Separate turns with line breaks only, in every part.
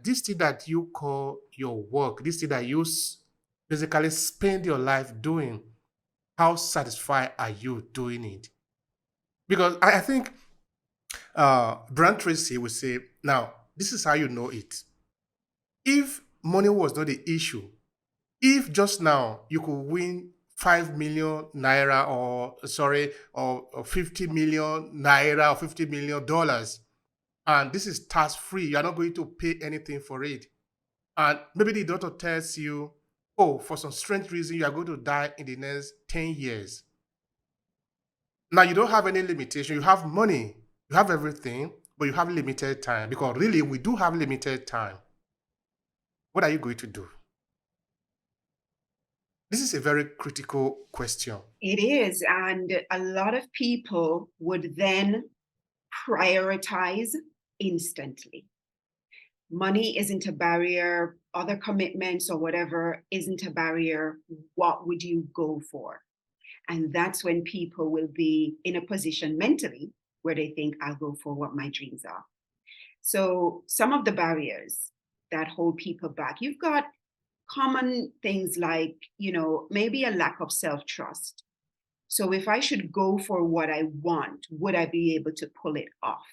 this thing that you call your work, this thing that you basically spend your life doing, how satisfied are you doing it? Because I think Brand Tracy would say, now, this is how you know it. If money was not the issue, if just now you could win 5 million naira or 50 million naira or $50 million, and this is tax free, you're not going to pay anything for it. And maybe the doctor tells you, oh, for some strange reason, you are going to die in the next 10 years. Now you don't have any limitation. You have money, you have everything, but you have limited time, because really we do have limited time. What are you going to do? This is a very critical question.
It is. And a lot of people would then prioritize instantly. Money isn't a barrier, other commitments or whatever isn't a barrier. What would you go for? And that's when people will be in a position mentally where they think, I'll go for what my dreams are. So, some of the barriers that hold people back, you've got common things like, maybe a lack of self trust. So, if I should go for what I want, would I be able to pull it off?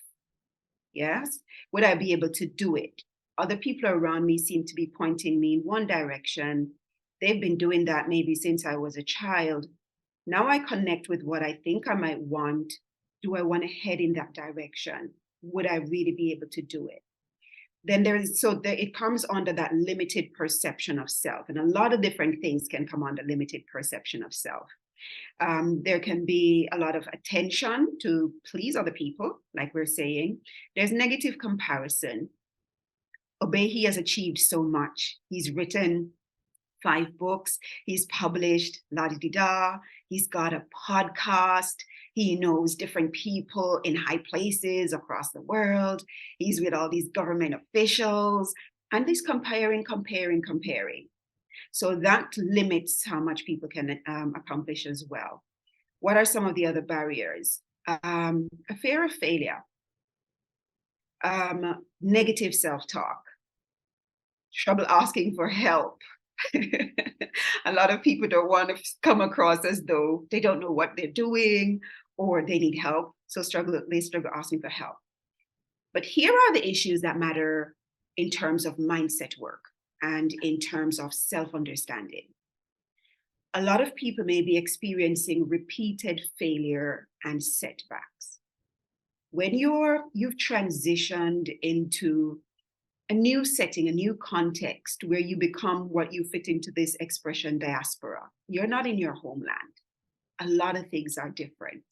Yes. Would I be able to do it? Other people around me seem to be pointing me in one direction. They've been doing that maybe since I was a child. Now I connect with what I think I might want. Do I want to head in that direction? Would I really be able to do it? Then it comes under that limited perception of self. And a lot of different things can come under limited perception of self. There can be a lot of attention to please other people, like we're saying. There's negative comparison. Obehi has achieved so much. He's written 5 books. He's published la di da. He's got a podcast. He knows different people in high places across the world. He's with all these government officials, and he's comparing. So that limits how much people can accomplish as well. What are some of the other barriers? A fear of failure, negative self-talk, trouble asking for help. A lot of people don't want to come across as though they don't know what they're doing or they need help. So they struggle asking for help. But here are the issues that matter in terms of mindset work and in terms of self-understanding. A lot of people may be experiencing repeated failure and setbacks. When you've transitioned into a new setting, a new context where you become what you fit into this expression, diaspora, you're not in your homeland. A lot of things are different.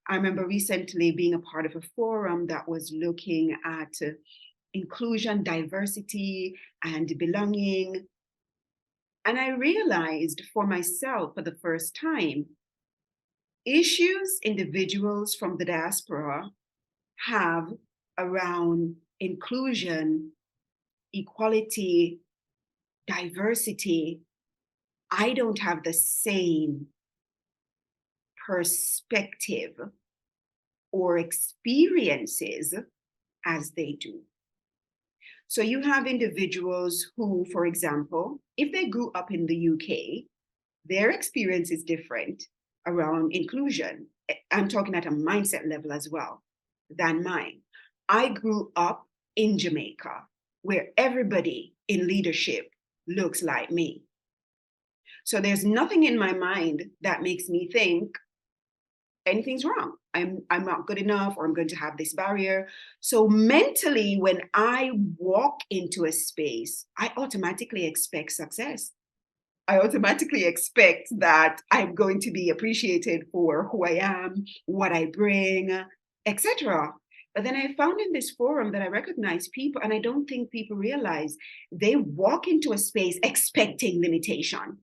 I remember recently being a part of a forum that was looking at inclusion, diversity, and belonging. And I realized for myself for the first time, issues individuals from the diaspora have around inclusion, equality, diversity, I don't have the same perspective or experiences as they do. So you have individuals who, for example, if they grew up in the UK, their experience is different around inclusion. I'm talking at a mindset level as well than mine. I grew up in Jamaica, where everybody in leadership looks like me. So there's nothing in my mind that makes me think anything's wrong. I'm not good enough, or I'm going to have this barrier. So mentally, when I walk into a space, I automatically expect success. I automatically expect that I'm going to be appreciated for who I am, what I bring, etc. But then I found in this forum that I recognize people, and I don't think people realize they walk into a space expecting limitation,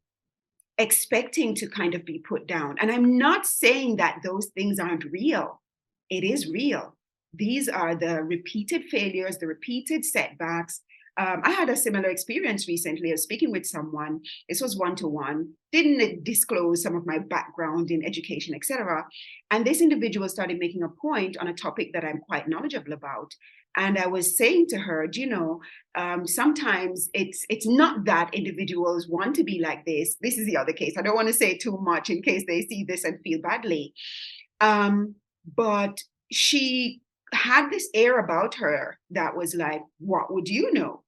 expecting to kind of be put down. And I'm not saying that those things aren't real. It is real. These are the repeated failures, the repeated setbacks. I had a similar experience recently. I was speaking with someone. This was one-to-one. Didn't disclose some of my background in education, etc. And this individual started making a point on a topic that I'm quite knowledgeable about. And I was saying to her, do you know, sometimes it's not that individuals want to be like this. This is the other case. I don't want to say too much in case they see this and feel badly. But she had this air about her that was like, what would you know?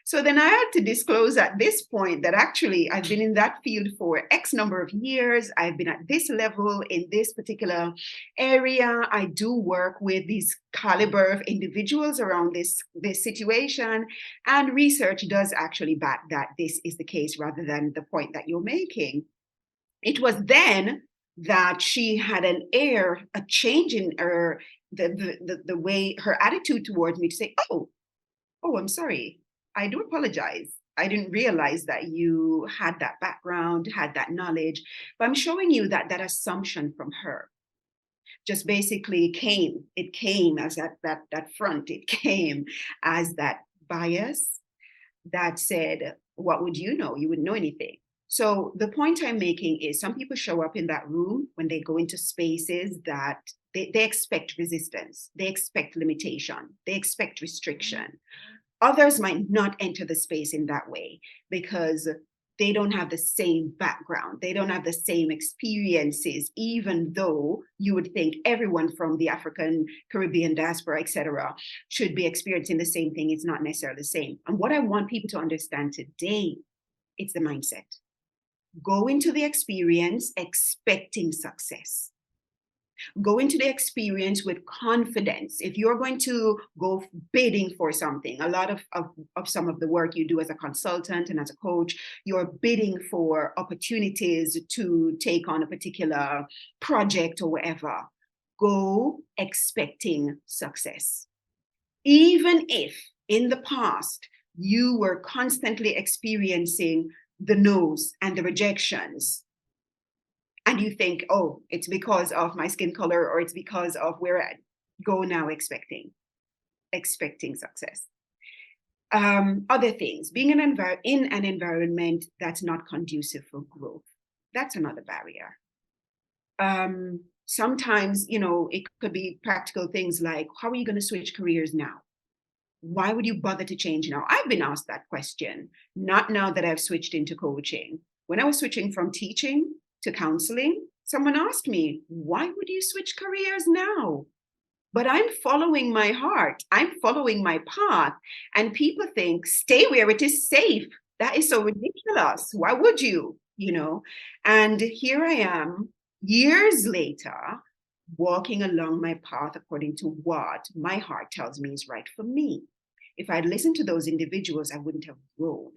So then I had to disclose at this point that actually I've been in that field for X number of years. I've been at this level in this particular area. I do work with these caliber of individuals around this situation. And research does actually back that this is the case rather than the point that you're making. It was then that she had an air, a change in her, the way her attitude towards me to say, oh, I'm sorry. I do apologize. I didn't realize that you had that background, had that knowledge. But I'm showing you that that assumption from her just basically came. It came as that front. It came as that bias that said, what would you know? You wouldn't know anything. So the point I'm making is some people show up in that room when they go into spaces that they expect resistance, they expect limitation, they expect restriction. Others might not enter the space in that way because they don't have the same background. They don't have the same experiences, even though you would think everyone from the African, Caribbean diaspora, etc., should be experiencing the same thing. It's not necessarily the same. And what I want people to understand today, it's the mindset. Go into the experience expecting success. Go into the experience with confidence. If you're going to go bidding for something, a lot of some of the work you do as a consultant and as a coach, you're bidding for opportunities to take on a particular project or whatever. Go expecting success. Even if in the past you were constantly experiencing the no's and the rejections, and you think, oh, it's because of my skin color or it's because of where I go now expecting success. Other things, being in an environment that's not conducive for growth, that's another barrier. Sometimes, it could be practical things like, how are you going to switch careers now? Why would you bother to change now? I've been asked that question, not now that I've switched into coaching. When I was switching from teaching to counseling, someone asked me, why would you switch careers now? But I'm following my heart. I'm following my path. And people think, stay where it is safe. That is so ridiculous. Why would you? And here I am, years later, walking along my path according to what my heart tells me is right for me. If I'd listened to those individuals, I wouldn't have grown.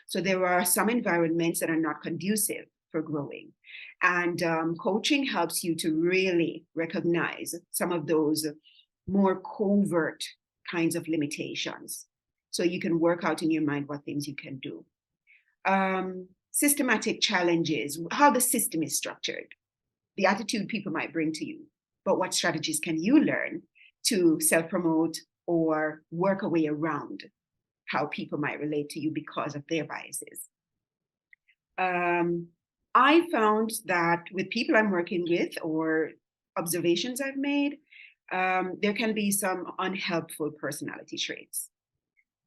So there are some environments that are not conducive for growing. And coaching helps you to really recognize some of those more covert kinds of limitations. So you can work out in your mind what things you can do. Systematic challenges, how the system is structured, the attitude people might bring to you, but what strategies can you learn to self-promote or work a way around how people might relate to you because of their biases. I found that with people I'm working with or observations I've made, there can be some unhelpful personality traits.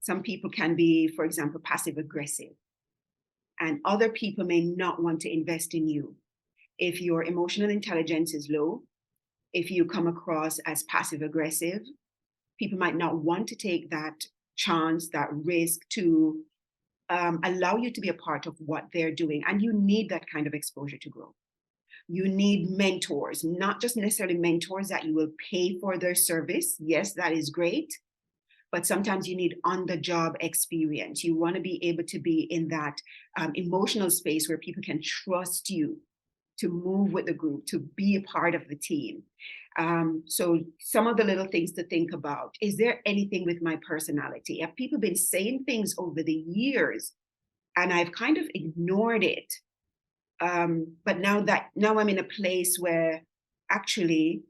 Some people can be, for example, passive aggressive, and other people may not want to invest in you. If your emotional intelligence is low, if you come across as passive aggressive, people might not want to take that chance, that risk to allow you to be a part of what they're doing. And you need that kind of exposure to grow. You need mentors, not just necessarily mentors that you will pay for their service. Yes, that is great. But sometimes you need on-the-job experience. You want to be able to be in that emotional space where people can trust you to move with the group, to be a part of the team. So some of the little things to think about. Is there anything with my personality? Have people been saying things over the years and I've kind of ignored it? But now I'm in a place where actually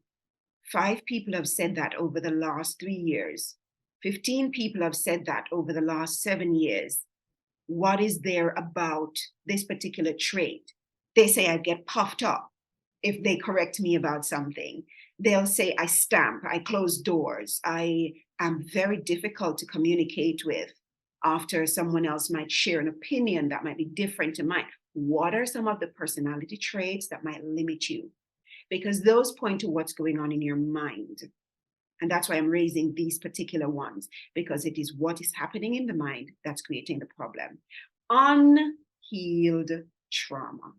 5 people have said that over the last 3 years. 15 people have said that over the last 7 years. What is there about this particular trait? They say I get puffed up if they correct me about something. They'll say I stamp, I close doors, I very difficult to communicate with after someone else might share an opinion that might be different to mine. What are some of the personality traits that might limit you? Because those point to what's going on in your mind. And that's why I'm raising these particular ones, because it is what is happening in the mind that's creating the problem. Unhealed trauma.